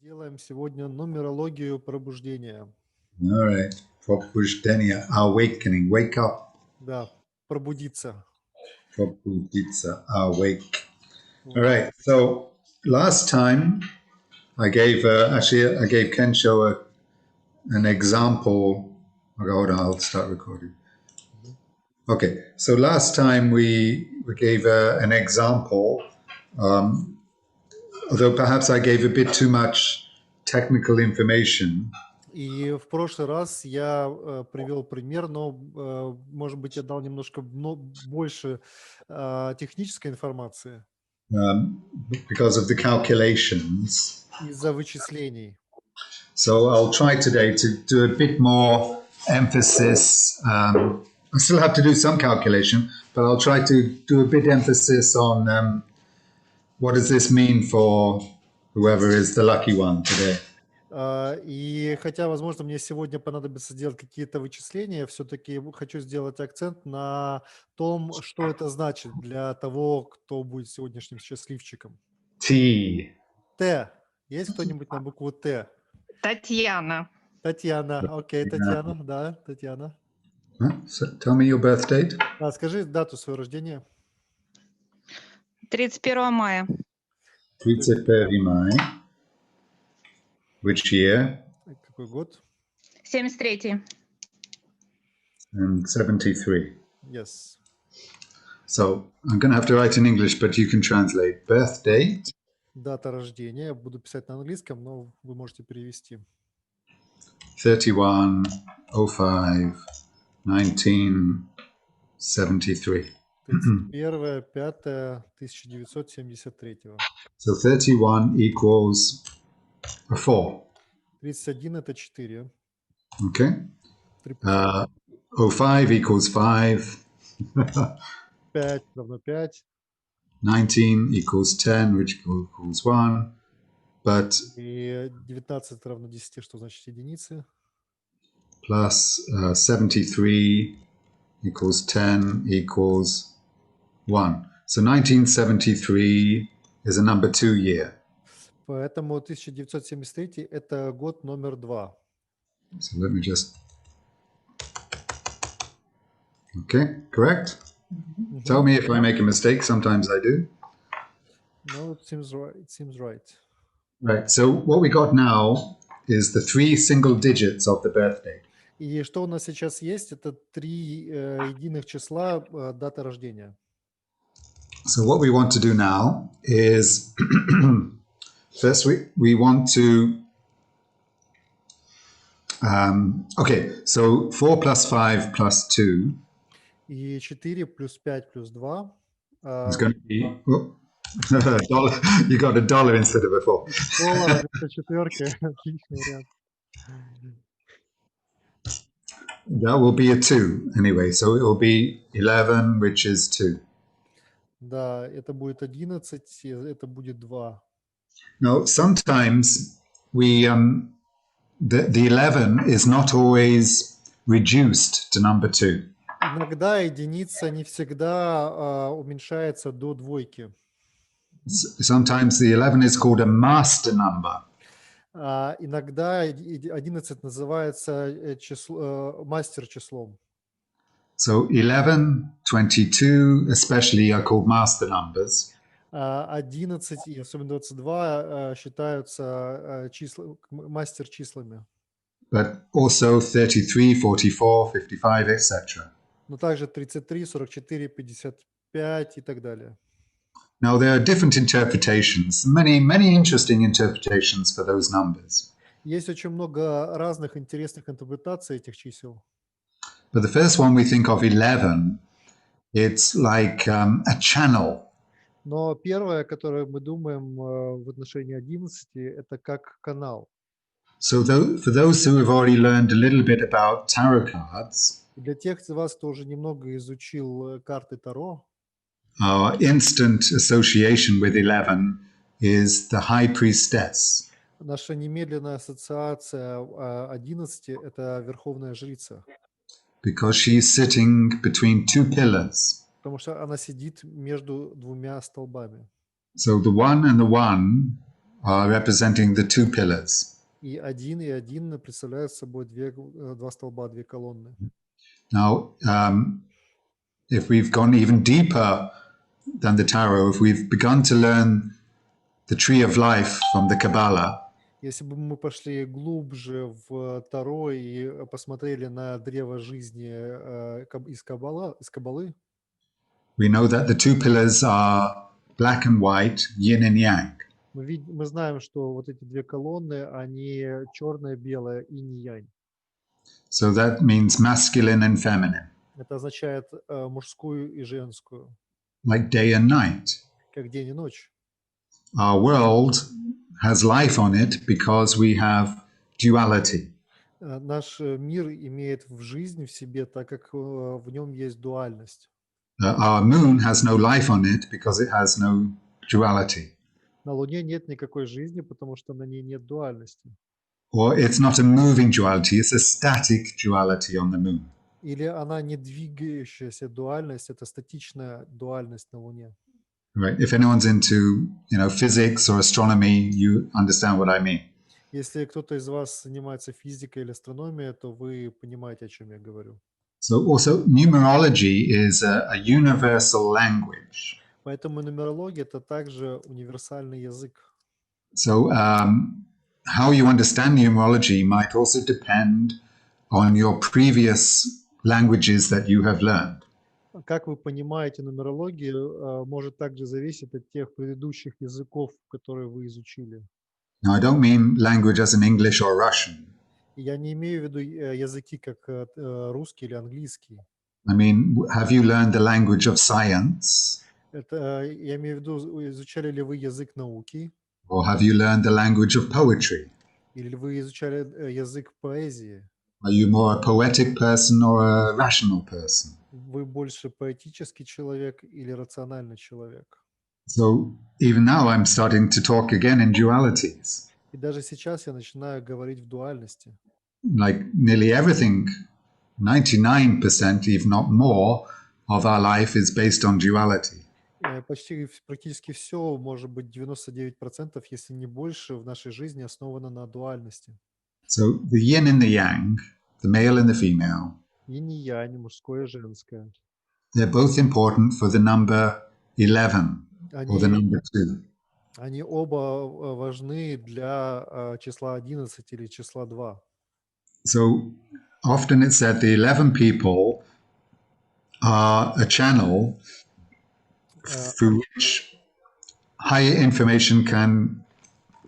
Делаем сегодня нумерологию пробуждения. All right. Пробуждение, awakening, wake up. Да, пробудиться. Пробудиться, awake. All right. So last time I gave Kensho an example. Okay, hold on, I'll start recording. Okay. So last time we gave an example, although perhaps I gave a bit too much technical information. И в прошлый раз я привел пример, но, может быть, я дал немножко больше технической информации Because of the calculations. из-за вычислений. So I'll try today to do a bit more emphasis. I still have to do some calculation, but I'll try to do a bit emphasis on what does this mean for whoever is the lucky one today. И хотя, возможно, мне сегодня понадобится сделать какие-то вычисления, все-таки хочу сделать акцент на том, что это значит для того, кто будет сегодняшним счастливчиком. T. Т. Есть кто-нибудь на букву Т? Татьяна. Татьяна. Окей, Татьяна. Да, Татьяна. So tell me your birth date. Скажи дату своего рождения. 31 мая. 31 мая. Which year? Какой год? 73. And 73. Yes. So I'm going to have to write in English, but you can translate. Birth date. Дата рождения. Я буду писать на английском, но вы можете перевести. 31/05/1973. 31/05/1973. So 31 equals a 4. 31 это 4. Okay. 05 equals 5. 5 равно 5. 19 equals 10, which equals 1. But И 19 равно 10, что значит единицы. plus 73 equals 10 equals 1. So 1973 is a number 2 year. Поэтому 1973 это год номер 2. So let me just... Okay, correct? Tell me if I make a mistake. Sometimes I do. No, it seems right. It seems right. Right, so what we got now is the 3 single digits of the birth date. И что у нас сейчас есть, это 3 единых числа даты рождения. So what we want to do now is, first we want to, okay, so 4 plus 5 plus 2 И 4 плюс 5 плюс 2. is going to be, dollar, you got a dollar instead of a 4. $1 вместо четверки. Отличный вариант. That will be a 2 anyway, so it will be 11, which is 2. Да, это будет 11, это будет 2. Now, sometimes we, the 11 is not always reduced to number 2. Иногда единица не всегда уменьшается до двойки. Sometimes the 11 is called a master number. Иногда 11 называется мастер числом. So 11, 22 especially are called master numbers. 11 и особенно 22 считаются мастер числами. But also 33, 44, 55, etc. Но также 33, 44, 55 и так далее. Now there are different interpretations, many interesting interpretations for those numbers. Есть очень много разных интересных интерпретаций этих чисел. But the first one we think of 11, it's like a channel. Но первое, которое мы думаем в отношении 11, это как канал. So for those who have already learned a little bit about tarot cards, Для тех из вас, кто уже немного изучил карты Таро, our instant association with 11 is the High Priestess. наша немедленная ассоциация 11 – это Верховная Жрица. Because she's sitting between 2 pillars. Потому что она сидит между двумя столбами. So the 1 and the 1 are representing the two pillars. И один представляет собой два столба, две колонны. Now, if we've gone even deeper than the tarot, if we've begun to learn the tree of life from the Kabbalah, Если бы мы пошли глубже в Таро и посмотрели на древо жизни из Каббалы, we know that the two pillars are black and white, yin and yang. мы знаем, что вот эти две колонны, они черное, белое, инь и янь. So that means masculine and feminine, Это означает мужскую и женскую, like day and night. как день и ночь. Our world has life on it because we have duality. Наш мир имеет жизнь в себе, так как в нем есть дуальность. Our moon has no life on it because it has no duality. На Луне нет никакой жизни, потому что на ней нет дуальности. Or it's not a moving duality, it's a static duality on the moon. Или она не двигающаяся дуальность, это статичная дуальность на Луне. Right. If anyone's into, physics or astronomy, you understand what I mean. Если кто-то из вас занимается физикой или астрономией, то вы понимаете, о чем я говорю. So also numerology is a universal language. Поэтому нумерология – это также универсальный язык. So how you understand numerology might also depend on your previous languages that you have learned. Как вы понимаете, нумерология может также зависеть от тех предыдущих языков, которые вы изучили. Now, I don't mean language as in English or Russian. Я не имею в виду языки, как русский или английский. I mean, have you learned the language of science? Это, я имею в виду, изучали ли вы язык науки? Or have you learned the language of poetry? Или вы изучали язык поэзии? Are you more a poetic person or a rational person? Вы больше поэтический человек или рациональный человек? So even now I'm starting to talk again in dualities. И даже сейчас я начинаю говорить в дуальности. Like nearly everything, 99%, if not more, of our life is based on duality. Практически все, может быть, 99%, если не больше, в нашей жизни основано на дуальности. So the yin and the yang, the male and the female, Инь и янь, мужское и женское. they're both important for the number 11 or the number 2. Они оба важны для числа 11 или числа 2. So often it's said the 11 people are a channel through which higher information can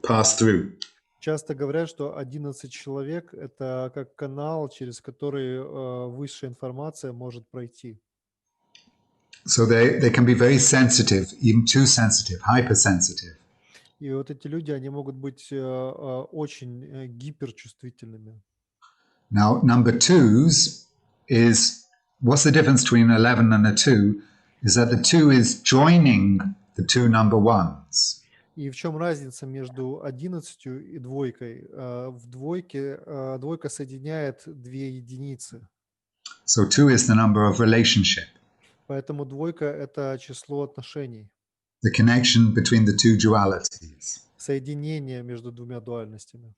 pass through. Часто говорят, что 11 человек – это как канал, через который высшая информация может пройти. So they can be very sensitive, even too sensitive, hypersensitive. И вот эти люди, они могут быть очень гиперчувствительными. Now, number 2s is, what's the difference between 11 and a 2? Is that the 2 is joining the two number 1s. И в чем разница между 11 и двойкой? В двойке двойка соединяет две единицы. So 2 is the number of relationship, Поэтому двойка – это число отношений, the connection between the two dualities. соединение между двумя дуальностями.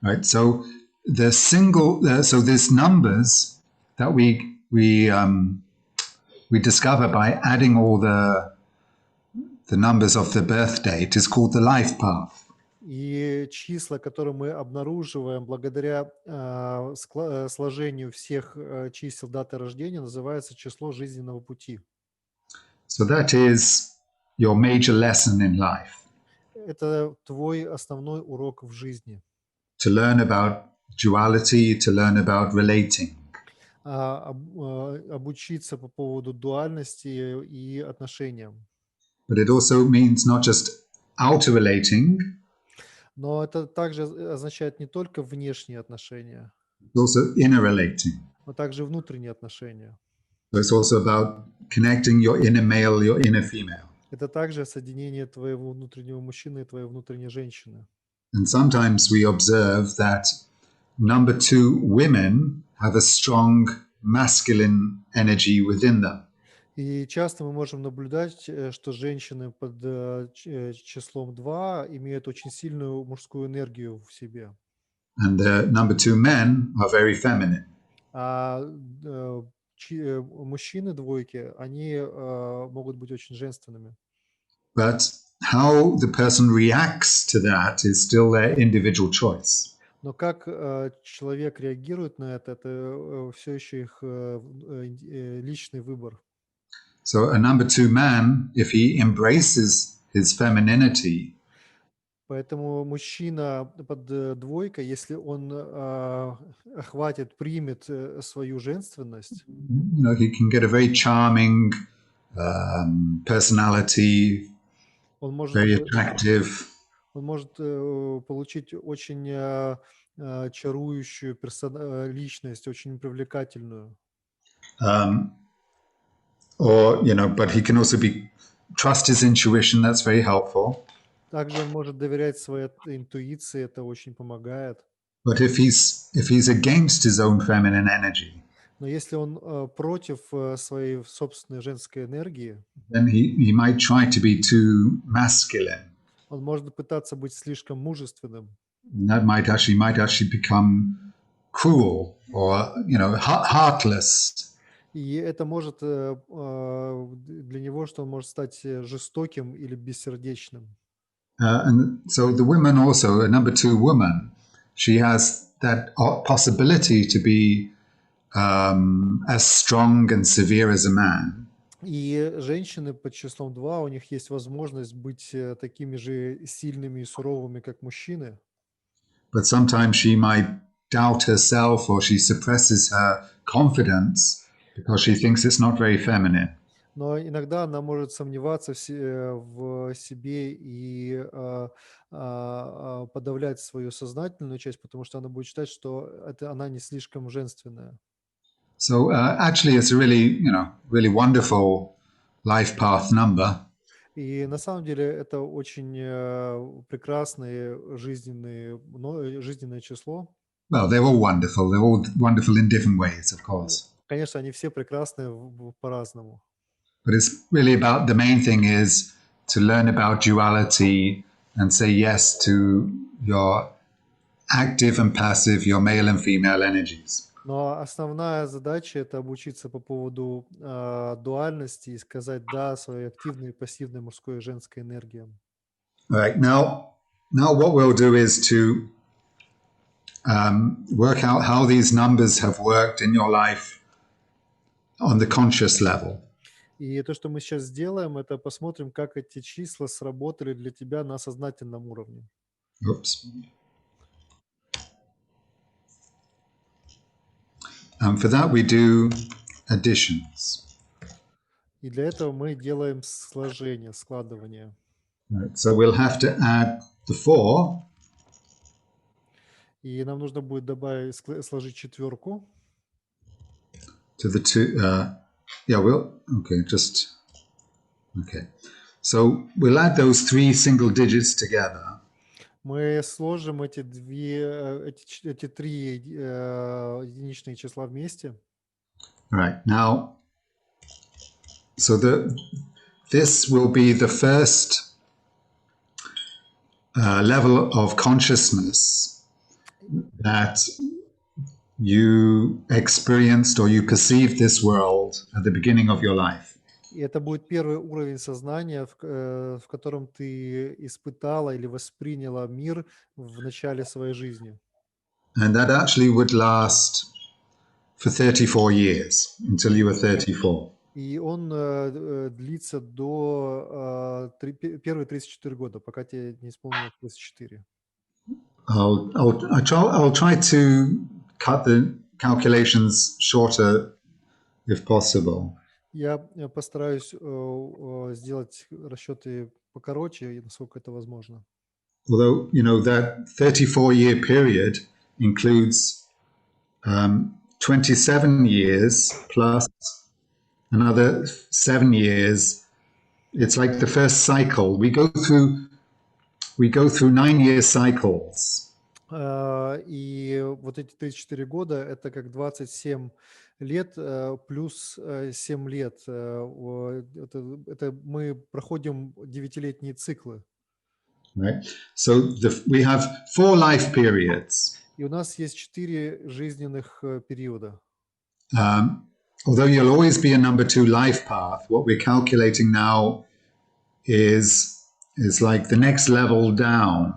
Right. So the so there's numbers that we discover by adding all the numbers of the birth date is called the life path. И числа, которые мы обнаруживаем благодаря сложению всех чисел даты рождения, называется число жизненного пути. So that is your major lesson in life. Это твой основной урок в жизни. To learn about duality, to learn about relating. Обучиться по поводу дуальности и отношениям. But it also means not just outer relating, Но это также означает не только внешние отношения, but also inner relating. но также внутренние отношения. So it's also about connecting your inner male, your inner female. Это также соединение твоего внутреннего мужчины и твоей внутренней женщины. And sometimes we observe that number 2 women have a strong masculine energy within them. И часто мы можем наблюдать, что женщины под числом 2 имеют очень сильную мужскую энергию в себе, and the number two men are very feminine. а мужчины двойки, они могут быть очень женственными. But how the person reacts to that is still their individual choice. Но как человек реагирует на это все еще их личный выбор. So a number two man, if he embraces his femininity, Поэтому мужчина под двойкой, если он охватит, примет свою женственность, he can get a very charming personality, он может, very attractive. он может получить очень чарующую личность, очень привлекательную. Or, but he can also trust his intuition, that's very helpful. Также он может доверять своей интуиции, это очень помогает. But if he's against his own feminine energy, Но если он против своей собственной женской энергии, then he might try to be too masculine. он может пытаться быть слишком мужественным. And that might actually become cruel or heartless. И это может для него, что он может стать жестоким или бессердечным. And so the woman also, a number two woman, she has that possibility to be as strong and severe as a man. И женщины под числом 2, у них есть возможность быть такими же сильными и суровыми, как мужчины. But sometimes she might doubt herself or she suppresses her confidence because she thinks it's not very feminine. Но иногда она может сомневаться в себе и подавлять свою сознательную часть, потому что она будет считать, что она не слишком женственная. So actually, it's a really wonderful life path number. И на самом деле это очень прекрасное жизненное число. Well, they're all wonderful. They're all wonderful in different ways, of course. Конечно, они все прекрасны по-разному. But it's really about, the main thing is to learn about duality and say yes to your active and passive, your male and female energies. Но основная задача — это обучиться по поводу дуальности и сказать «да» своей активной и пассивной мужской и женской энергиям. All right, now what we'll do is to work out how these numbers have worked in your life on the conscious level. И то, что мы сейчас сделаем, это посмотрим, как эти числа сработали для тебя на сознательном уровне. Oops. For that we do additions. И для этого мы делаем сложение, складывание. Right, so we'll have to add the 4. И нам нужно будет добавить, сложить четверку. To the 2, So we'll add those 3 single digits together. Мы сложим эти три единичные числа вместе. Right, now, so this will be the first level of consciousness that you experienced or you perceived this world at the beginning of your life. И это будет первый уровень сознания, в котором ты испытала или восприняла мир в начале своей жизни. And that actually would last for 34 years, until you were 34. И он длится до первые 34 года, пока тебе не исполнилось 34. I'll try to cut the calculations shorter if possible. Я постараюсь сделать расчеты покороче, насколько это возможно. Although, that 34-year period includes 27 years plus another 7 years. It's like the first cycle. We go through 9-year cycles. И вот эти 34 года — это как 27 лет плюс 7 лет. Это мы проходим 9-летние циклы. right? So we have 4 life periods. И у нас есть 4 жизненных периода. Although you'll always be a number 2 life path, what we're calculating now is like the next level down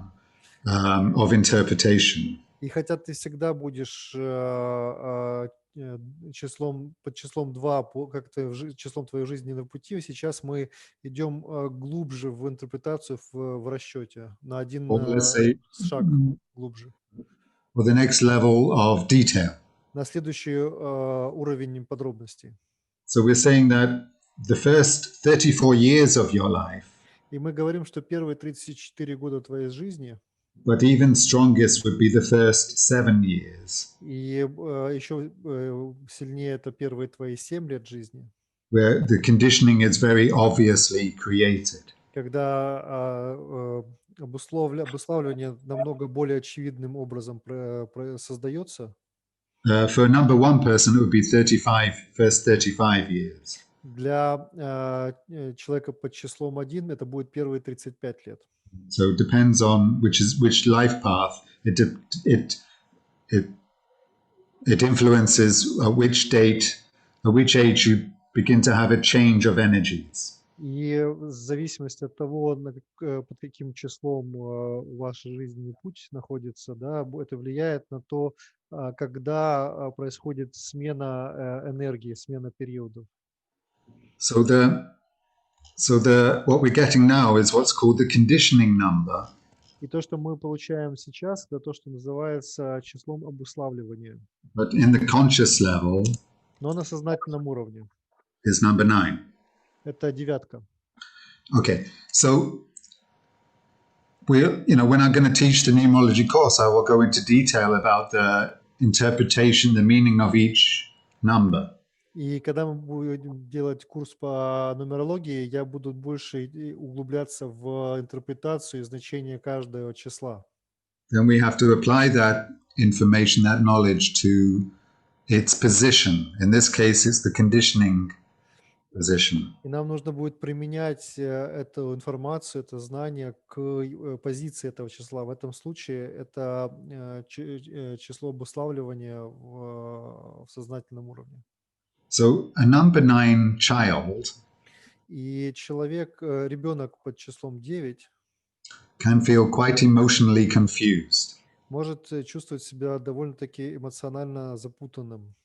of interpretation. И хотя ты всегда будешь под числом 2, как-то числом твоего жизненного пути, сейчас мы идем глубже в интерпретацию в расчете, на один Or let's say, шаг глубже, or the next level of detail. на следующий уровень подробностей. So we're saying that the first 34 years of your life, И мы говорим, что первые 34 года твоей жизни, but even strongest would be the first 7 years, и еще сильнее это первые твои 7 лет жизни, where the conditioning is very obviously created. когда обуславливание намного более очевидным образом создается. For a number 1 person, it would be first 35 years. Для человека под числом 1 это будет первые 35 лет. So it depends on which life path. It influences at which age you begin to have a change of energies. И в зависимости от того, под каким числом ваш жизненный путь находится, да, это влияет на то, когда происходит смена энергии, смена периодов. So what we're getting now is what's called the conditioning number. И то, что мы получаем сейчас, это то, что называется числом обуславливания. But in the conscious level, Но на сознательном уровне. Is number 9. Это 9. Okay, so when I'm going to teach the numerology course, I will go into detail about the interpretation, the meaning of each number. И когда мы будем делать курс по нумерологии, я буду больше углубляться в интерпретацию и значение каждого числа. Then we have to apply that information, that knowledge to its position. In this case, it's the conditioning position. И нам нужно будет применять эту информацию, это знание к позиции этого числа. В этом случае это число обуславливания в сознательном уровне. So a number 9 child И ребенок под числом 9 can feel quite emotionally confused может чувствовать себя довольно-таки эмоционально запутанным,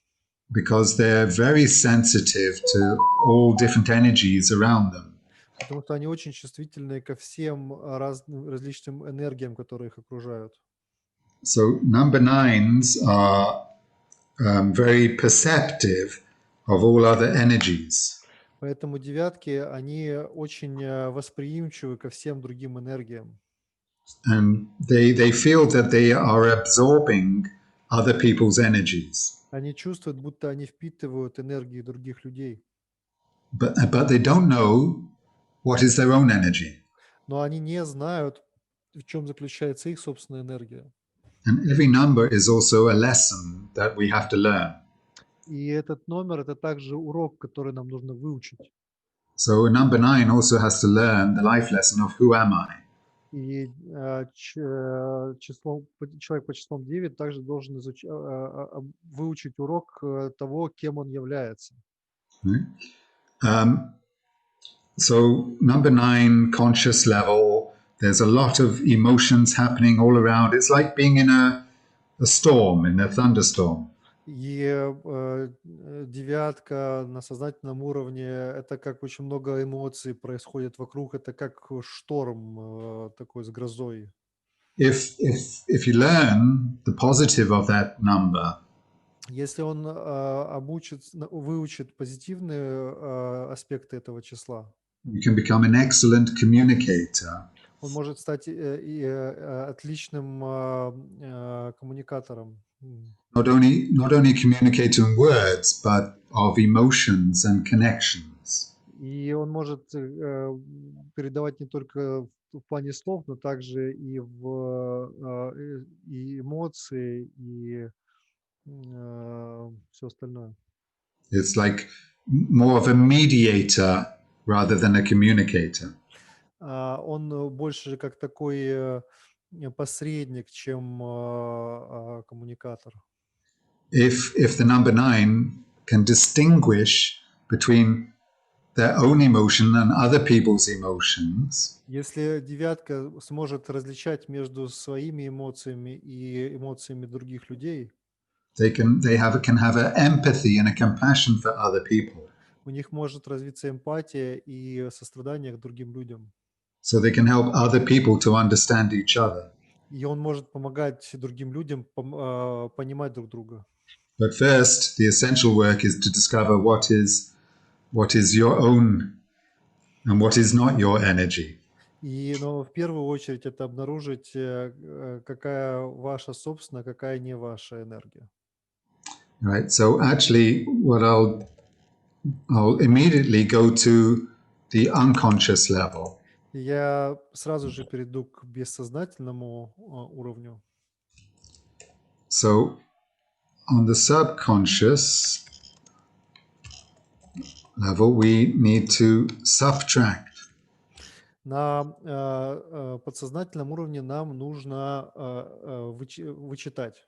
because they're very sensitive to all different energies around them. потому что они очень чувствительны ко всем различным энергиям, которые их окружают. So number 9s are very perceptive of all other energies. Поэтому девятки, они очень восприимчивы ко всем другим энергиям. And they feel that they are absorbing other people's energies. Они чувствуют, будто они впитывают энергии других людей. But they don't know what is their own energy. Но они не знают, в чем заключается их собственная энергия. And every number is also a lesson that we have to learn. И этот номер – это также урок, который нам нужно выучить. So number 9 also has to learn the life lesson of who am I? И человек по числом 9 также должен выучить урок того, кем он является. So number 9 conscious level, there's a lot of emotions happening all around. It's like being in a storm, in a thunderstorm. И девятка на сознательном уровне – это как очень много эмоций происходит вокруг, это как шторм такой с грозой. If you learn the positive of that number, если он выучит позитивные аспекты этого числа, you can become an excellent communicator. Он может стать отличным коммуникатором. Not only communicator in words, but of emotions and connections. И он может передавать не только в плане слов, но также и и эмоции, и все остальное. It's like more of a mediator rather than a communicator. Он больше как такой посредник, чем коммуникатор. If the number 9 can distinguish between their own emotion and other people's emotions, Если девятка сможет различать между своими эмоциями и эмоциями других людей, can have an empathy and a compassion for other people. у них может развиться эмпатия и сострадание к другим людям. So they can help other people to understand each other. И он может помогать другим людям понимать друг друга. But first, the essential work is to discover what is your own and what is not your energy. Но в первую очередь это обнаружить, какая ваша собственная, какая не ваша энергия. Right. So actually, what I'll immediately go to the unconscious level. Я сразу же перейду к бессознательному уровню. So on the subconscious level, we need to subtract. На подсознательном уровне нам нужно вычитать.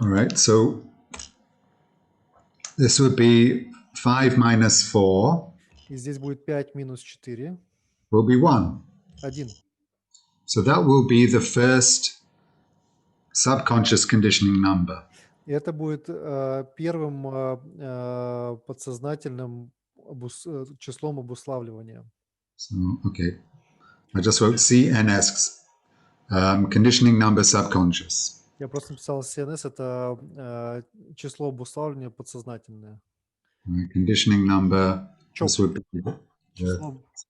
All right. So this would be 5 minus 4 И здесь будет 5 минус 4. will be 1. 1. So that will be the first subconscious conditioning number. И это будет первым подсознательным числом обуславливания. So, okay. I just wrote CNS, conditioning number subconscious. Я просто написал CNS, это число обуславливания подсознательное. Conditioning number, this would be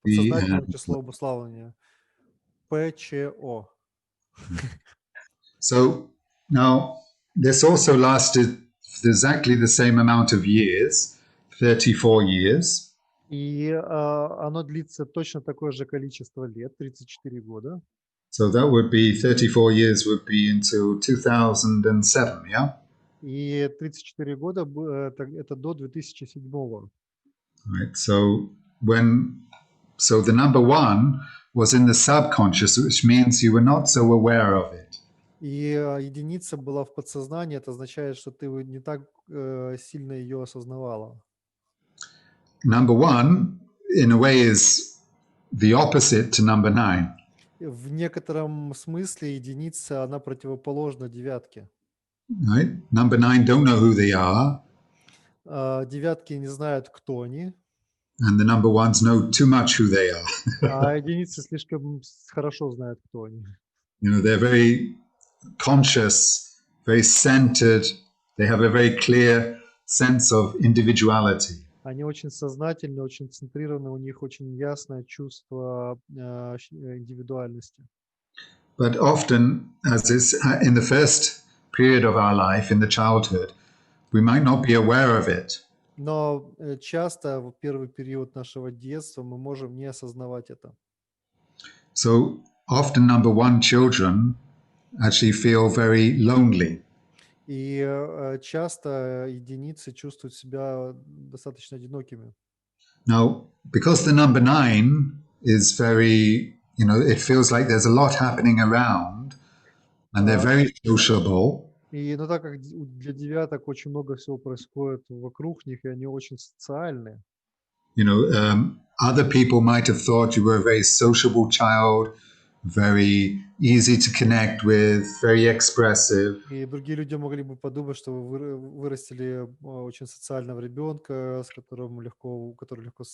Подсознательное число обуславливания. ПЧО. So now this also lasted exactly the same amount of years, 34 years. И оно длится точно такое же количество лет, 34 года. So that would be 34 years would be until 2007, yeah? И 34 года это до 2007. Right. So the number 1 was in the subconscious, which means you were not so aware of it. И единица была в подсознании, это означает, что ты не так сильно ее осознавала. Number 1, in a way, is the opposite to number 9. В некотором смысле единица, она противоположна девятке. Right? Number 9 don't know who they are. Девятки не знают, кто они. And the number 1s know too much who they are. А единицы слишком хорошо знают, кто они. They're very conscious, very centered. They have a very clear sense of individuality. Они очень сознательны, очень центрированы, у них очень ясное чувство индивидуальности. But often, as is in the first period of our life, in the childhood, we might not be aware of it. Но часто в первый период нашего детства мы можем не осознавать это. So often number 1 children actually feel very lonely. И часто единицы чувствуют себя достаточно одинокими. Now, because the number 9 is very, it feels like there's a lot happening around, and they're very sociable. И так как для девяток очень много всего происходит вокруг них, и они очень социальные. Other people might have thought you were a very sociable child, very easy to connect with, very expressive. И другие люди могли бы подумать, что вы вырастили очень социального ребенка, который легко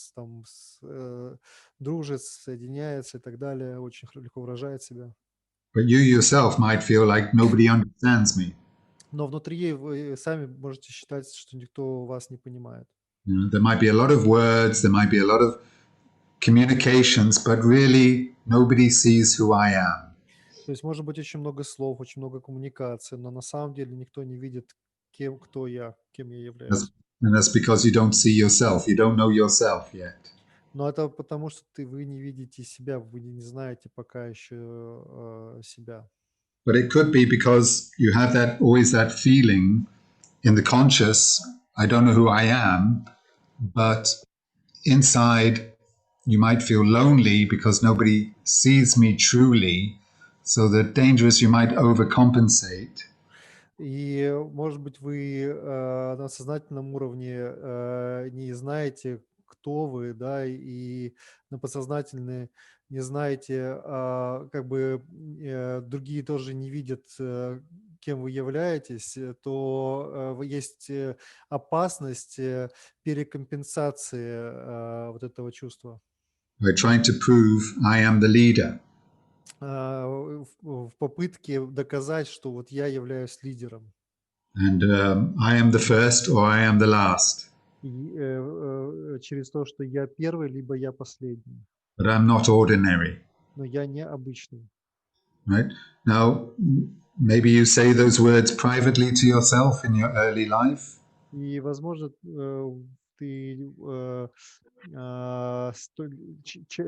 дружит, соединяется и так далее, очень легко выражает себя. But you yourself might feel like nobody understands me. Но внутри вы сами можете считать, что никто вас не понимает. There might be a lot of words, there might be a lot of communications, but really nobody sees who I am. То есть может быть очень много слов, очень много коммуникаций, но на самом деле никто не видит, кто я, кем я являюсь. And that's because you don't see yourself, you don't know yourself yet. Но это потому, что вы не видите себя, вы не знаете пока еще себя. But it could be because you have that always that feeling in the conscious, I don't know who I am, but inside you might feel lonely because nobody sees me truly. So the dangerous you might overcompensate. И, может быть, вы на сознательном уровне не знаете, кто вы, да, и на подсознательное не знаете, как бы другие тоже не видят, кем вы являетесь, то есть опасность перекомпенсации вот этого чувства. By trying to prove I am the leader. В попытке доказать, что вот я являюсь лидером. And I am the first or I am the last. И, через то, что я первый, либо я последний. But I'm not ordinary. Но я не обычный. Right? Now, maybe you say those words privately to yourself in your early life. И, возможно, ты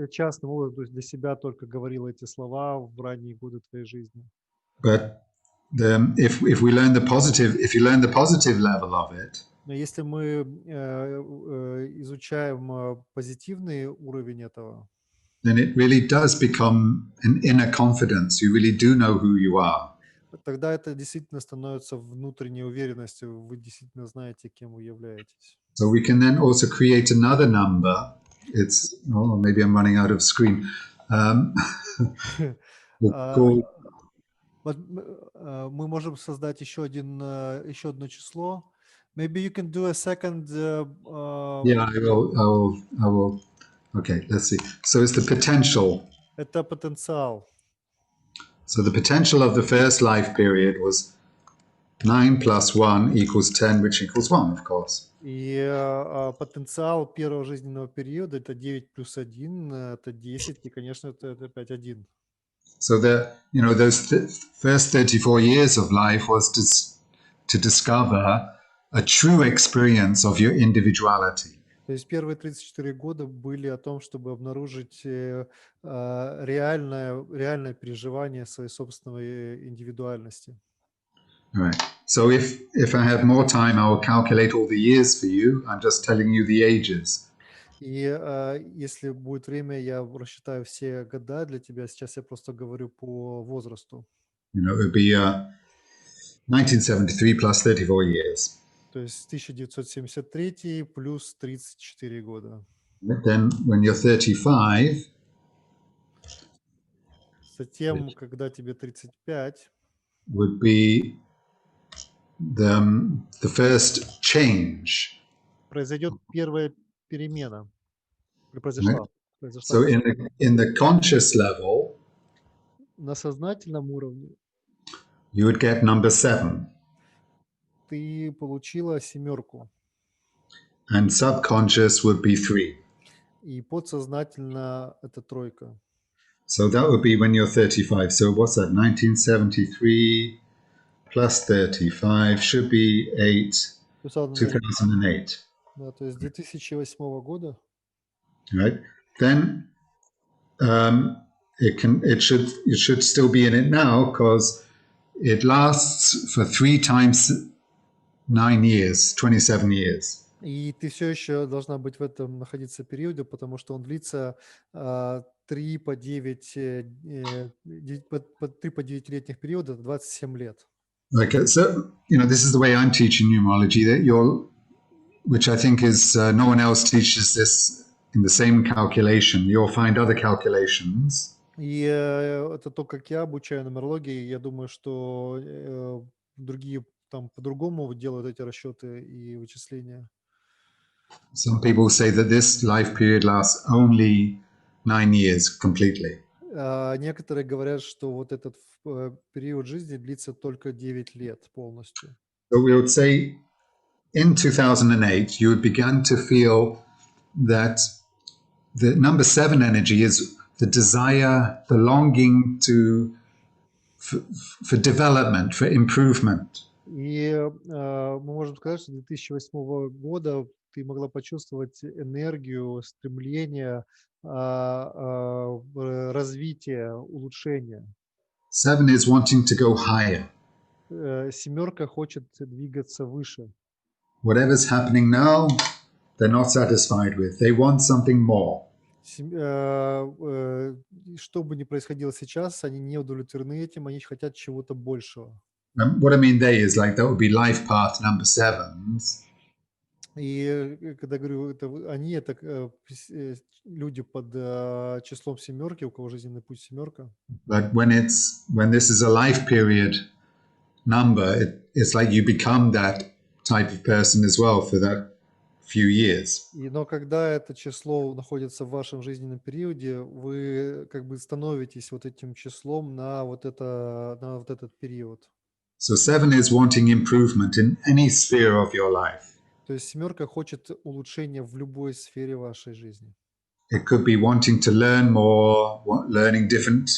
частным образом, то есть для себя только говорил эти слова в ранние годы твоей жизни. But if we learn the positive, if you learn the positive level of it, Но если мы изучаем позитивный уровень этого, then it really does become an inner confidence. You really do know who you are. тогда это действительно становится внутренней уверенностью. Вы действительно знаете, кем вы являетесь. So we can then also create another number. It's maybe I'm running out of screen. Мы можем создать еще одно число. Maybe you can do a second. Yeah, I will. Okay, let's see. So it's the potential. Это потенциал. So the potential of the first life period was 9 plus 1 equals 10, which equals 1, of course. И потенциал первого жизненного периода это 9 плюс 1, это 10, и, конечно, это опять 1. So those first 34 years of life was to discover a true experience of your individuality. То есть первые 34 года были о том, чтобы обнаружить реальное переживание своей собственной индивидуальности. All right. So if I have more time, I will calculate all the years for you. I'm just telling you the ages. И если будет время, я рассчитаю все года для тебя. Сейчас я просто говорю по возрасту. It would be 1973 plus 34 years. То есть 1973 плюс 34 года. Then when you're 35, Затем, когда тебе 35, would be the first change. произойдет первая перемена. Произошла. So in the conscious level, На сознательном уровне you would get number 7. ты получила 7. And subconscious would be 3. И подсознательно это 3. So that would be when you're 35. So what's that? 1973 plus 35 should be 2008. Да, то есть 2008 года. Right. Then it should still be in it now because it lasts for 3 times 9 years, 27 years. И ты все еще должна быть в этом находиться периоде, потому что он длится 3 по 9-летних периода, 27 лет. Okay, so this is the way I'm teaching numerology. Which I think is no one else teaches this in the same calculation. You'll find other calculations. И это то, как я обучаю нумерологии. Я думаю, что другие там по-другому делают эти расчеты и вычисления. Some people say that this life period lasts only 9 years completely. Некоторые говорят, что вот этот период жизни длится только 9 лет полностью. So we would say in 2008, you would begin to feel that the number 7 energy is the desire, the longing for development, for improvement. И мы можем сказать, что 2008 года ты могла почувствовать энергию, стремление развития, улучшения. 7 is wanting to go higher. Семерка хочет двигаться выше. Whatever's happening now, they're not satisfied with. They want something more. Что бы ни происходило сейчас, они не удовлетворены этим, они хотят чего-то большего. What I mean there is like that would be life path number 7. И когда говорю, они, это люди под числом семерки, у кого жизненный путь семерка. But when this is a life period number, it's like you become that type of person as well for that few years. Но когда это число находится в вашем жизненном периоде, вы как бы становитесь вот этим числом на вот этот период. So 7 is wanting improvement in any sphere of your life. То есть семерка хочет улучшения в любой сфере вашей жизни. It could be wanting to learn more, learning different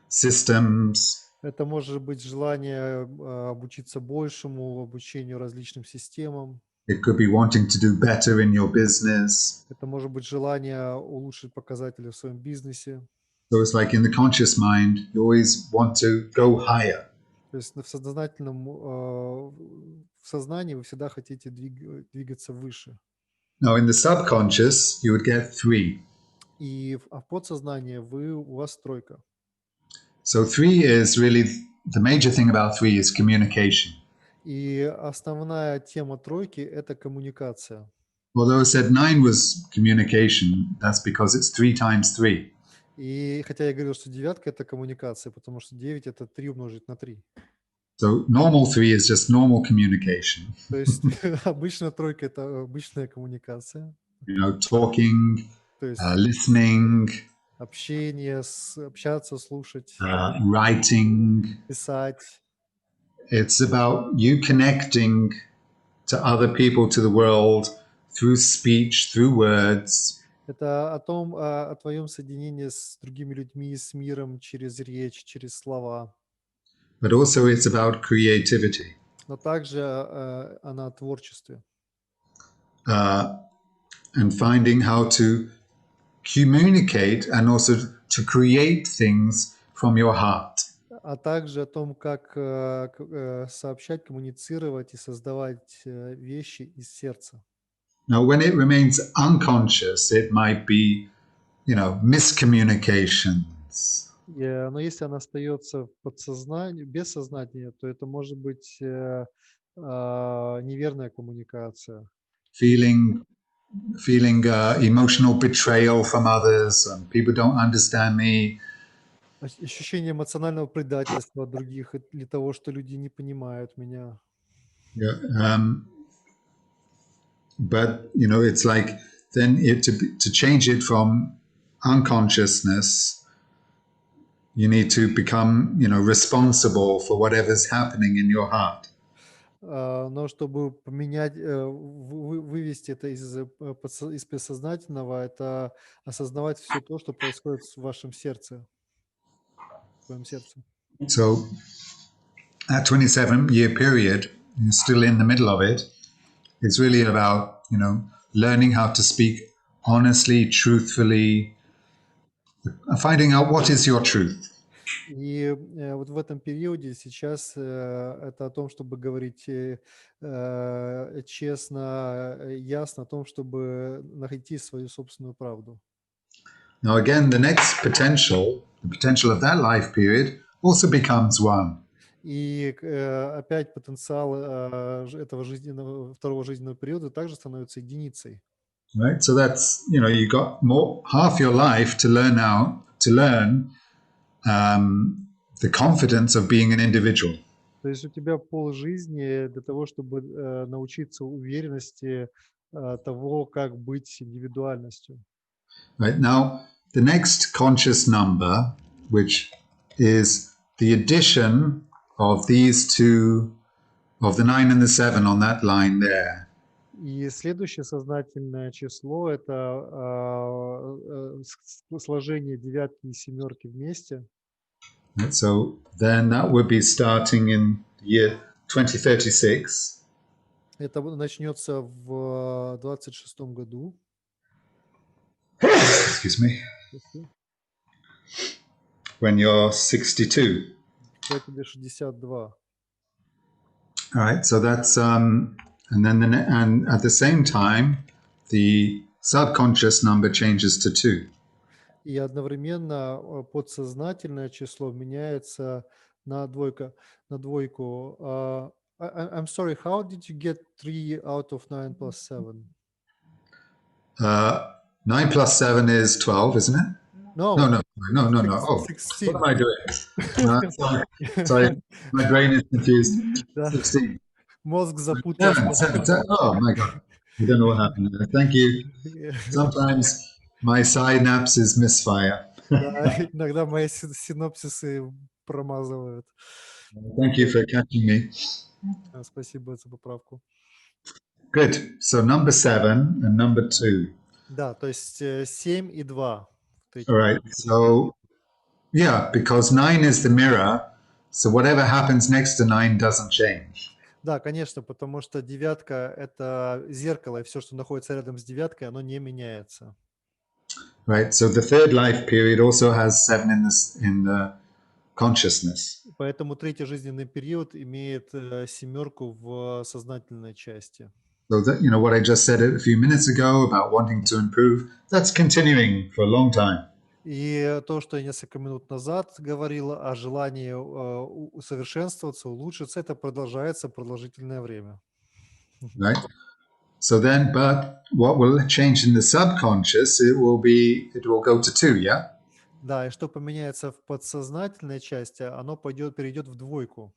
systems. Это может быть желание обучиться большему, обучению различным системам. It could be wanting to do better in your business. Это может быть желание улучшить показатели в своем бизнесе. So it's like in the conscious mind, you always want to go higher. То есть в сознании вы всегда хотите двигаться выше. Now in the subconscious, you would get 3. И в подсознании у вас тройка. So 3 is really, the major thing about 3 is communication. И основная тема тройки – это коммуникация. Although I said 9 was communication, that's because it's 3 times 3. И хотя я говорил, что девятка – это коммуникация, потому что 9 – это 3 умножить на 3. So normal 3 is just normal communication. То есть обычная тройка – это обычная коммуникация. You know, talking, То есть listening, общение, общаться, слушать, writing. писать. It's about you connecting to other people, to the world, through speech, through words. Это о твоем соединении с другими людьми, с миром, через речь, через слова. But also it's about creativity. Но также она о творчестве. And finding how to communicate and also to create things from your heart. А также о том, как сообщать, коммуницировать и создавать вещи из сердца. Now, when it remains unconscious, it might be, miscommunications. Но если она остается в подсознании, без сознания, то это может быть неверная коммуникация. Feeling emotional betrayal from others, and people don't understand me. Ощущение эмоционального предательства от других или того, что люди не понимают меня. Yeah, but it's like then to change it from unconsciousness, you need to become responsible for whatever's happening in your heart. Но чтобы поменять, вывести это из бессознательного, это осознавать все то, что происходит в вашем сердце, в своем сердце. So that 27-year period, you're still in the middle of it, it's really about, learning how to speak honestly, truthfully, finding out what is your truth. И вот в этом периоде сейчас это о том, чтобы говорить честно, ясно, о том, чтобы найти свою собственную правду. Now again, the next potential, the potential of that life period also becomes 1. И опять потенциал этого второго жизненного периода также становится единицей. Right? So that's, you got half your life to learn the confidence of being an individual. То есть у тебя полжизни для того, чтобы научиться уверенности того, как быть индивидуальностью. Right? Now, the next conscious number, which is the addition of these two, of the 9 and the 7 on that line there. И следующее сознательное число – это сложение девятки и семерки вместе. Right? So then that would be starting in the year 2036. Это начнется в 26-м году. Excuse me. When you're 62. Я тебе 62. All right, so that's and at the same time, the subconscious number changes to 2. И одновременно подсознательное число меняется на двойку. I'm sorry, how did you get 3 out of 9 plus 7? 9 plus 7 is 12, isn't it? No, No. Oh, 16. what am I doing? Sorry, my brain is confused. Да, 16. мозг запутался. 7. Oh my God. I don't know what happened there. Thank you. Sometimes my synapses misfire. Да, иногда мои синопсисы промазывают. Thank you for catching me. Спасибо за поправку. Good. So number 7 and number 2. Да, то есть 7 и 2. All right. So, yeah, because 9 is the mirror. So whatever happens next to 9 doesn't change. Да, конечно, потому что девятка – это зеркало, и все, что находится рядом с девяткой, оно не меняется. Right. So the third life period also has 7 in the consciousness. Поэтому третий жизненный период имеет семерку в сознательной части. So that, what I just said a few minutes ago about wanting to improve, that's continuing for a long time. И то, что я несколько минут назад говорил о желании усовершенствоваться, улучшиться, это продолжается продолжительное время. Right. So then, but what will change in the subconscious? It will go to 2, yeah? Да, и что поменяется в подсознательной части, оно перейдет в двойку.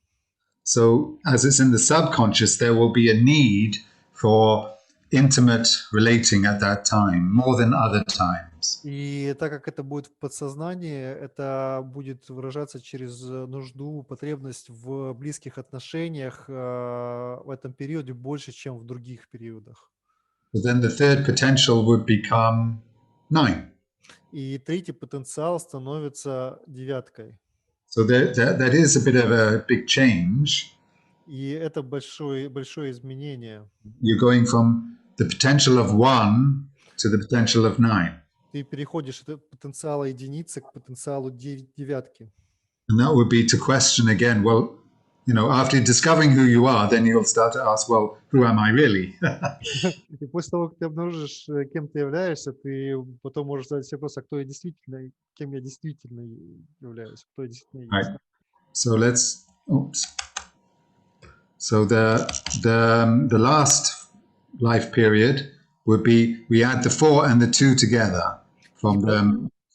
So as it's in the subconscious, there will be a need for intimate relating at that time, more than other times. И так как это будет в подсознании, это будет выражаться через нужду, потребность в близких отношениях в этом периоде больше, чем в других периодах. So then the third potential would become 9. И третий потенциал становится девяткой. So that is a bit of a big change. И это большое изменение. You're going from the potential of 1 to the potential of 9. Ты переходишь от потенциала единицы к потенциалу девятки. And that would be to question again, well, after discovering who you are, then you'll start to ask, well, who am I really? И после того, как ты обнаружишь, кем ты являешься, ты потом можешь задать себе вопрос, а кто я действительно, кем я действительно являюсь, кто я действительно есть. Right. So So the last life period would be, we add the 4 and the 2 together from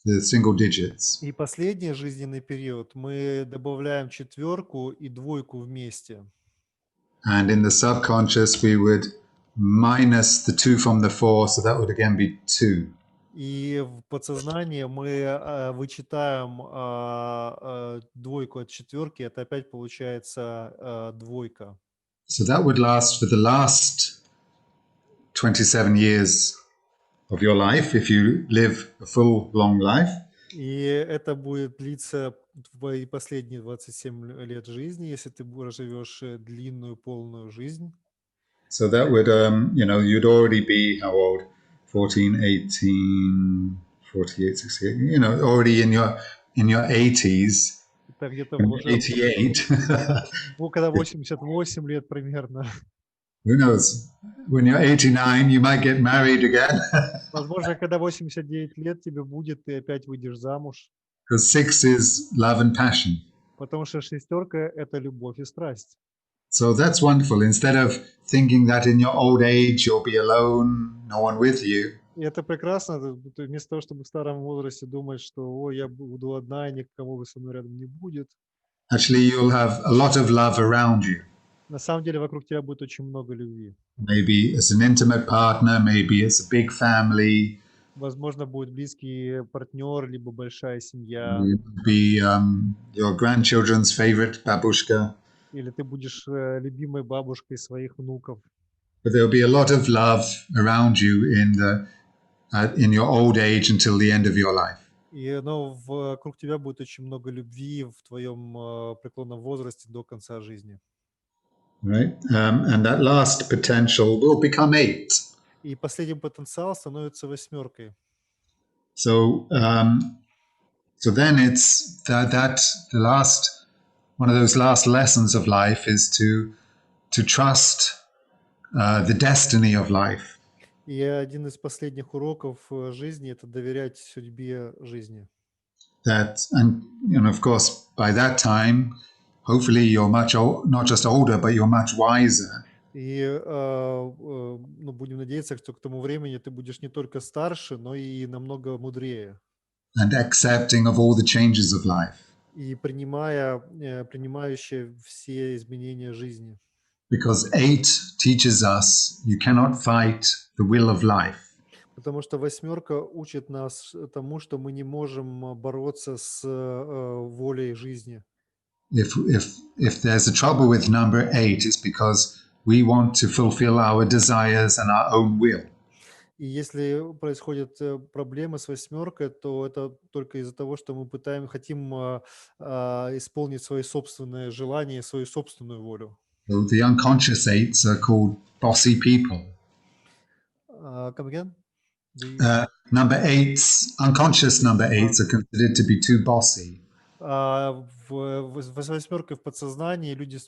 the single digits. И последний жизненный период мы добавляем четверку и двойку вместе. And in the subconscious, we would minus the 2 from the 4, so that would again be 2. И в подсознании мы вычитаем двойку от четверки, это опять получается двойка. So that would last for the last 27 years of your life, if you live a full, long life. И это будет длиться твои последние 27 лет жизни, если ты живешь длинную, полную жизнь. So that would, you'd already be how old? 14, 18, 48, 68, already in your 80s. Это где-то уже 88. когда 88 лет примерно. Who knows? When you're 89, you might get married again. Возможно, когда 89 лет тебе будет, ты опять выйдешь замуж. Because 6 is love and passion. Потому что шестерка – это любовь и страсть. So that's wonderful. Instead of thinking that in your old age you'll be alone, no one with you. И это прекрасно. Вместо того, чтобы в старом возрасте думать, что я буду одна, и никого со мной рядом не будет. Actually, you'll have a lot of love around you. На самом деле вокруг тебя будет очень много любви. Maybe it's an intimate partner, maybe it's a big family. Возможно, будет близкий партнер, либо большая семья. Maybe your grandchildren's favorite babushka. Или ты будешь любимой бабушкой своих внуков. But there'll be a lot of love around you in your old age until the end of your life. Но вокруг тебя будет очень много любви в твоем преклонном возрасте до конца жизни. Right, and that last potential will become 8. И последний потенциал становится восьмеркой. So then it's that the last one of those last lessons of life is to trust the destiny of life. И один из последних уроков жизни – это доверять судьбе жизни. And of course, by that time, hopefully you're not just older, but you're much wiser. И будем надеяться, что к тому времени ты будешь не только старше, но и намного мудрее. And accepting of all the changes of life. И принимающая все изменения жизни. Because 8 teaches us you cannot fight the will of life. Потому что восьмерка учит нас тому, что мы не можем бороться с волей жизни. If there's a trouble with number 8, it's because we want to fulfill our desires and our own will. И если происходят проблемы с восьмеркой, то это только из-за того, что мы хотим исполнить свои собственные желания, свою собственную волю. So the unconscious 8s are called bossy people. Come again? Number 8s, unconscious number 8s are considered to be too bossy. Восьмеркой в подсознании люди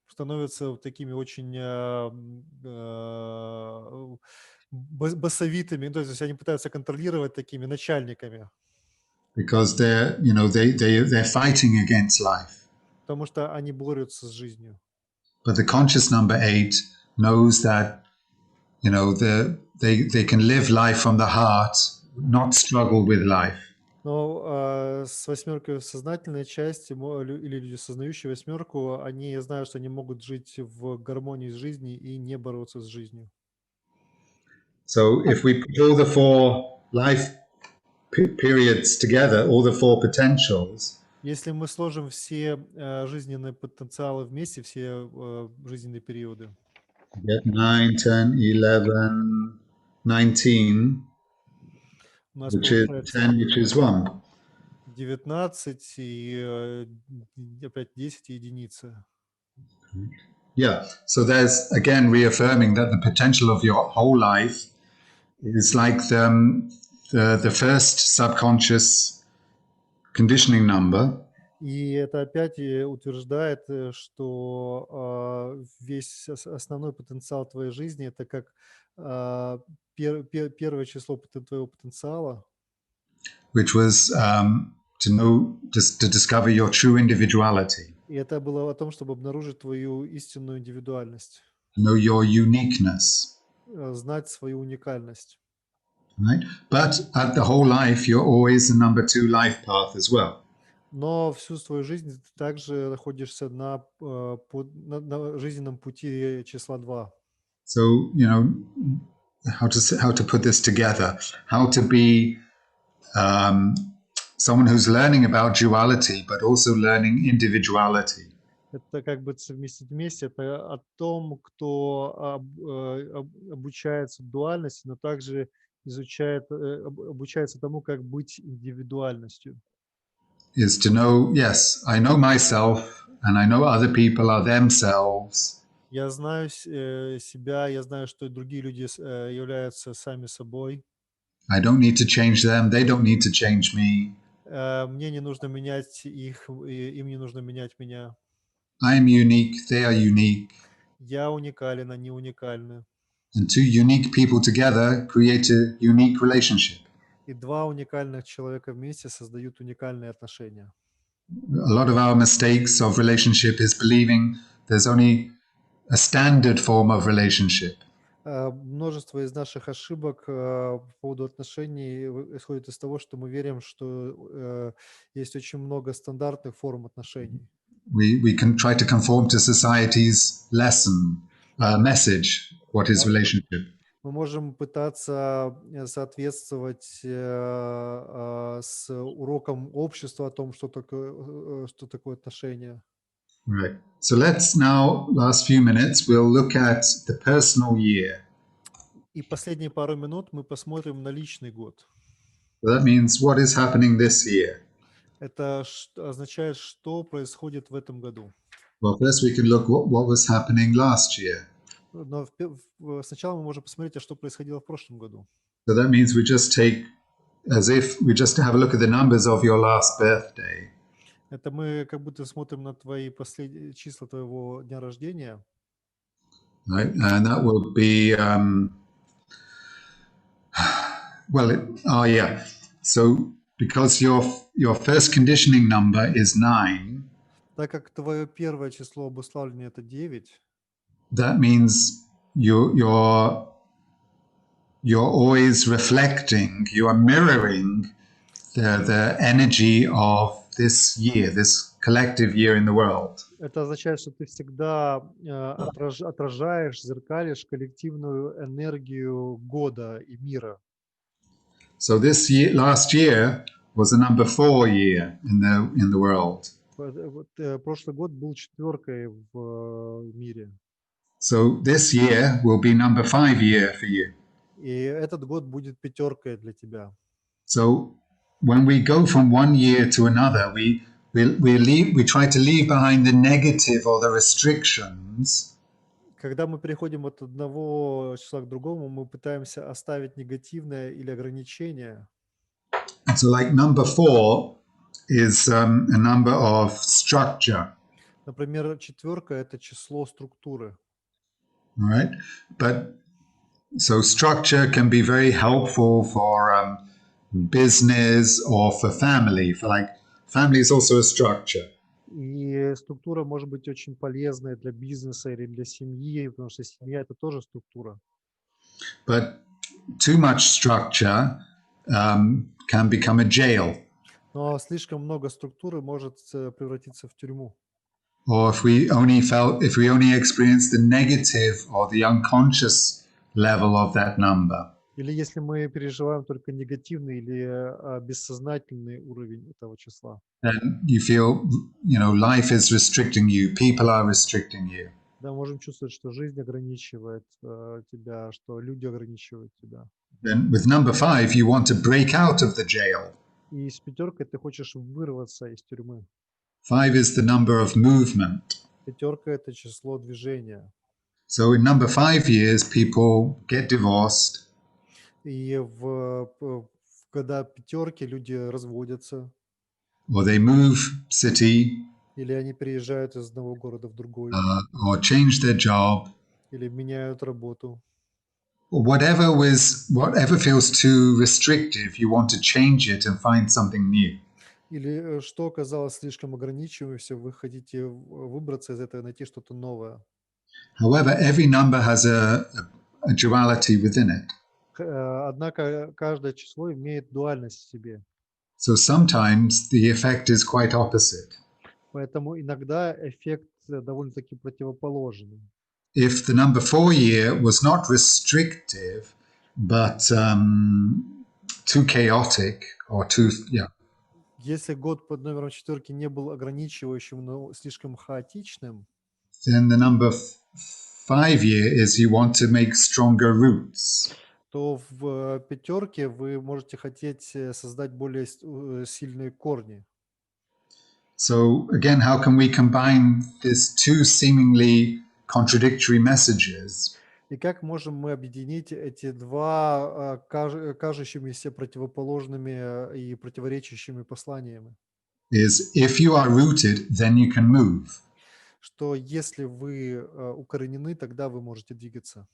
становятся такими очень басовитыми, то есть они пытаются контролировать такими начальниками. Because they're fighting against life. Потому что они борются с жизнью. But the conscious number 8 knows that, they can live life from the heart, not struggle with life. Но с восьмеркой в сознательной части или люди, сознающие восьмерку, они знают, что они могут жить в гармонии с жизнью и не бороться с жизнью. So if we put all the 4 life periods together, all the 4 potentials, если мы сложим все жизненные потенциалы вместе, все жизненные периоды, get 9, 10, 11, 19, which is 10, which is 1. 19 и опять 10 и единица. Yeah, so there's again reaffirming that the potential of your whole life is like the first subconscious conditioning number. И это опять утверждает, что весь основной потенциал твоей жизни – это как первое число твоего потенциала. Which was to discover your true individuality. И это было о том, чтобы обнаружить твою истинную индивидуальность. Know your uniqueness. Знать свою уникальность. Right? But at the whole life, you're always a number 2 life path as well. Но всю свою жизнь ты также находишься на жизненном пути числа 2. So, how to put this together, how to be someone who's learning about duality, but also learning individuality. Это как бы совместить вместе, это о том, кто обучается дуальности, но также обучается тому, как быть индивидуальностью. Is to know, yes, I know myself, and I know other people are themselves. Я знаю себя, я знаю, что другие люди являются сами собой. I don't need to change them, they don't need to change me. Мне не нужно менять их, им не нужно менять меня. I'm unique, they are unique. Я уникален, они уникальны. And 2 unique people together create a unique relationship. И 2 уникальных человека вместе создают уникальные отношения. A lot of our mistakes of relationship is believing there's only a standard form of relationship. Множество из наших ошибок по поводу отношений исходит из того, что мы верим, что есть очень много стандартных форм отношений. We can try to conform to society's message, what is relationship. Мы можем пытаться соответствовать с уроком общества о том, что такое отношения. Right. So let's now, last few minutes, we'll look at the personal year. И последние пару минут мы посмотрим на личный год. So that means what is happening this year. Это означает, что происходит в этом году. Well, first we can look what was happening last year. Но сначала мы можем посмотреть, что происходило в прошлом году. So that means we just take, as if we just have a look at the numbers of your last birthday. Это мы как будто смотрим на твои последние числа твоего дня рождения. Right? And that will be, yeah. So because your first conditioning number is 9, Так как твое первое число обуславливания это 9, that means you're always reflecting, you are mirroring the energy of this year, this collective year in the world. это означает, что ты всегда отражаешь, зеркалишь коллективную энергию года и мира. So this year, last year was the number 4 year in the world. Прошлый год был четверкой в мире. So this year will be number 5 year for you. И этот год будет пятеркой для тебя. So when we go from one year to another, we try to leave behind the negative or the restrictions. Когда мы переходим от одного числа к другому, мы пытаемся оставить негативное или ограничение. And so like number 4 is a number of structure. Например, четверка – это число структуры. All right? But so structure can be very helpful for business or for family. For like family is also a structure. И структура может быть очень полезной для бизнеса или для семьи, потому что семья – это тоже структура. But too much structure can become a jail. Но слишком много структуры может превратиться в тюрьму. Or if we only experienced the negative or the unconscious level of that number. Или если мы переживаем только негативный или бессознательный уровень этого числа. Then you feel, life is restricting you, people are restricting you. Да, можем чувствовать, что жизнь ограничивает тебя, что люди ограничивают тебя. Then with number 5, you want to break out of the jail. И с пятеркой ты хочешь вырваться из тюрьмы. 5 is the number of movement. Пятерка – это число движения. So in number 5 years, people get divorced. И в года пятерки люди разводятся. Or they move city. Или они переезжают из одного города в другой. Or change their job. Или меняют работу. Whatever feels too restrictive, you want to change it and find something new. Или что казалось слишком ограничивающим, вы хотите выбраться из этого и найти что-то новое. However, every number has a duality within it. Однако каждое число имеет дуальность в себе. So sometimes the effect is quite opposite. Поэтому иногда эффект довольно-таки противоположный. If the number 4 year was not restrictive, but too chaotic or too, Если год под номером четверки не был ограничивающим, но слишком хаотичным, then the number 5 year is you want to make stronger roots. то в пятерке вы можете хотеть создать более сильные корни. So again, how can we combine these two seemingly contradictory messages? И как можем мы объединить эти два кажущимися противоположными и противоречащими посланиями? Is if you are rooted, then you can move. Что если вы укоренены, тогда вы можете двигаться.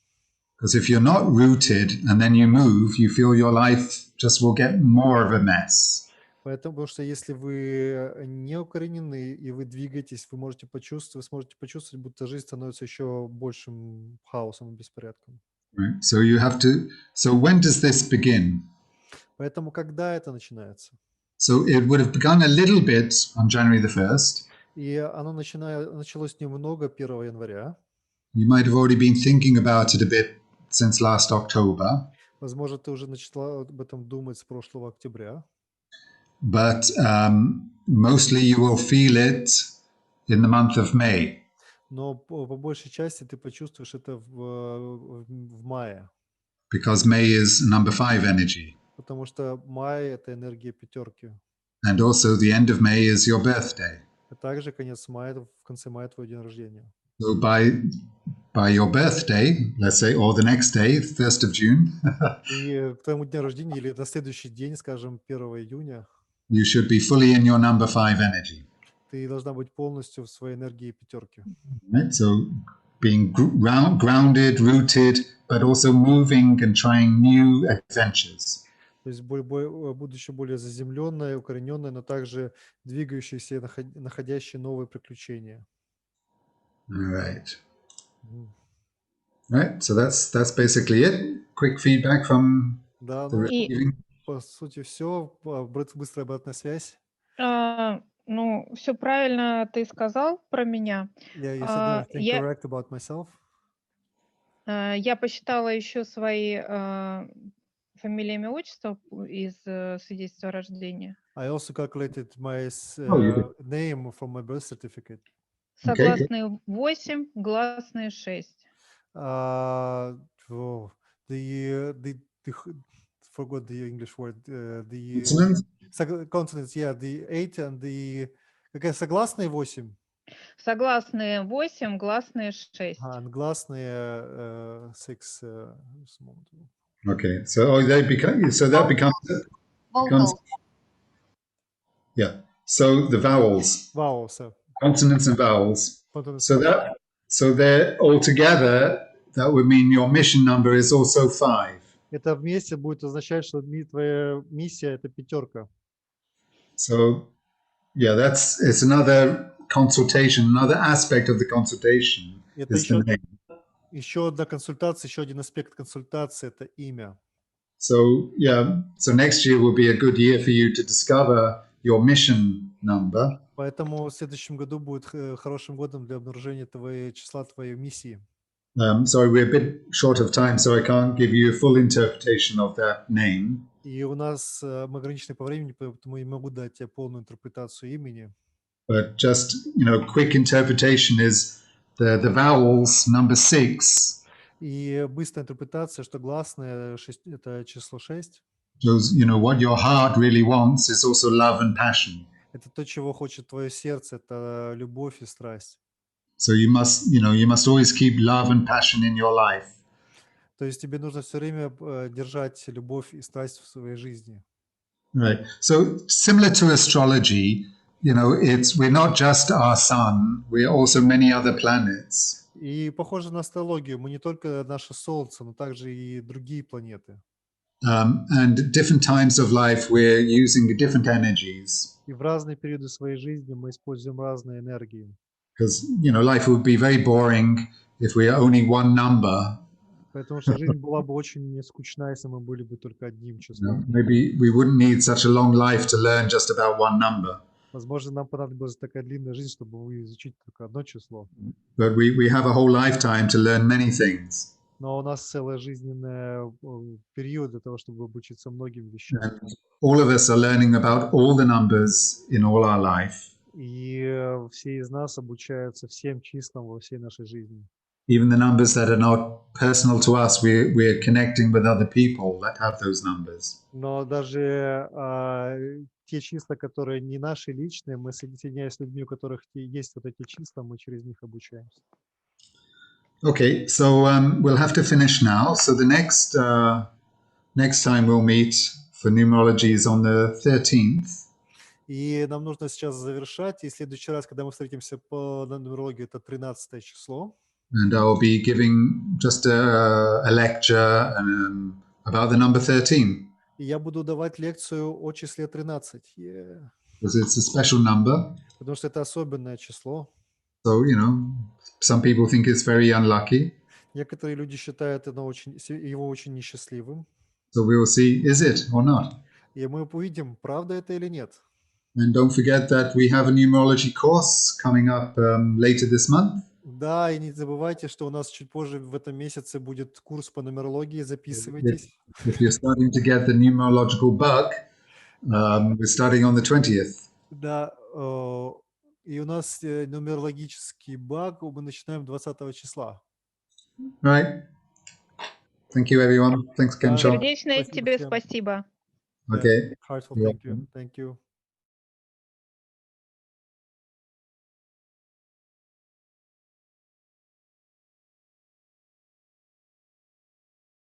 Because if you're not rooted and then you move, you feel your life just will get more of a mess. Потому что если вы не укоренены и вы двигаетесь, вы сможете почувствовать, будто жизнь становится еще большим хаосом и беспорядком. Right? So when does this begin? Поэтому когда это начинается? So it would have begun a little bit on January the 1st. И оно началось немного 1 января. You might have already been thinking about it a bit since last October. Возможно, ты уже начала об этом думать с прошлого октября. But mostly you will feel it in the month of May. Но по большей части ты почувствуешь это в мае. Because May is number 5 energy. Потому что май – это энергия пятерки. And also the end of May is your birthday. А также конец мая, в конце мая твой день рождения. So by your birthday, let's say, or the next day, 1st of June, И к твоему дню рождения или на следующий день, скажем, 1 июня, you should be fully in your number 5 energy. Ты должна быть полностью в своей энергии пятерки. Right? So being grounded, rooted, but also moving and trying new adventures. То есть будучи более заземленной, укорененной, но также двигающейся и находящей новые приключения. All right. Мгм. Right. So that's basically it. Quick feedback from Да, the ну, И, receiving. по сути, все. Быстрая обратная связь. ну, все правильно ты сказал про меня. Yeah, you said everything Я, correct about myself. я посчитала еще свои фамилия, имя, отчество из свидетельства о рождении. I also calculated my Oh, you did. name from my birth certificate. Okay. Good. Согласные 8, гласные 6. Oh, the forgot the English word. The Consonants? consonants, yeah, the 8 and the какая согласные 8, Согласные 8, гласные 6. and гласные 6. Okay. So they become. So that becomes. Yeah. So the vowels, Vowels. consonants and vowels. Consonants. So they're all together. That would mean your mission number is also 5. Это вместе будет означать, что твоя миссия это пятерка. So yeah, it's another consultation, another aspect of the consultation Это is the name. еще одна консультация, еще один аспект консультации это имя. So yeah, so next year will be a good year for you to discover your mission number. Поэтому в следующем году будет хорошим годом для обнаружения числа твоей миссии. Sorry, we're a bit short of time, so I can't give you a full interpretation of that name. И у нас мы ограничены по времени, поэтому я не могу дать тебе полную интерпретацию имени. But just, quick interpretation is the vowels, number 6. И быстрая интерпретация, что гласное это число 6. Shows, what your heart really wants is also love and passion. Это то, чего хочет твое сердце, это любовь и страсть. So you must always keep love and passion in your life. То есть тебе нужно все время держать любовь и страсть в своей жизни. Right. So similar to astrology, we're not just our sun, we're also many other planets. И похоже на астрологию, мы не только наше Солнце, но также и другие планеты. And at different times of life, we're using different energies. И в разные периоды своей жизни мы используем разные энергии. Because, life would be very boring if we are only one number. Потому что жизнь была бы очень скучна, если мы были бы только одним числом. Maybe we wouldn't need such a long life to learn just about one number. Возможно, нам понадобилась такая длинная жизнь, чтобы изучить только одно число. But we have a whole lifetime to learn many things. Но у нас целая жизненная период для того, чтобы обучиться многим вещам. And all of us are learning about all the numbers in all our life. И все из нас обучаются всем числам во всей нашей жизни. Even the numbers that are not personal to us, we're connecting with other people that have those numbers. Но даже те числа, которые не наши личные, мы соединяясь с людьми, у которых есть вот эти числа, мы через них обучаемся. Okay, so we'll have to finish now. So the next time we'll meet for numerology is on the 13th. И нам нужно сейчас завершать. И в следующий раз, когда мы встретимся по нумерологии, это 13 число. And I'll be giving just a lecture about the number 13. И я буду давать лекцию о числе 13. Yeah. Because it's a special number. Потому что это особенное число. So, some people think it's very unlucky. Некоторые люди считают его очень несчастливым. So we will see, is it or not? И мы увидим, правда это или нет. And don't forget that we have a numerology course coming up later this month. Да, и не забывайте, что у нас чуть позже в этом месяце будет курс по нумерологии. Записывайтесь. If you're starting to get the numerological bug, we're starting on the 20th. Да, и у нас нумерологический баг, мы начинаем 20 числа. Right. Thank you, everyone. Thanks, Kensho. Сердечное тебе спасибо. Okay. Heartful thank you. Thank you.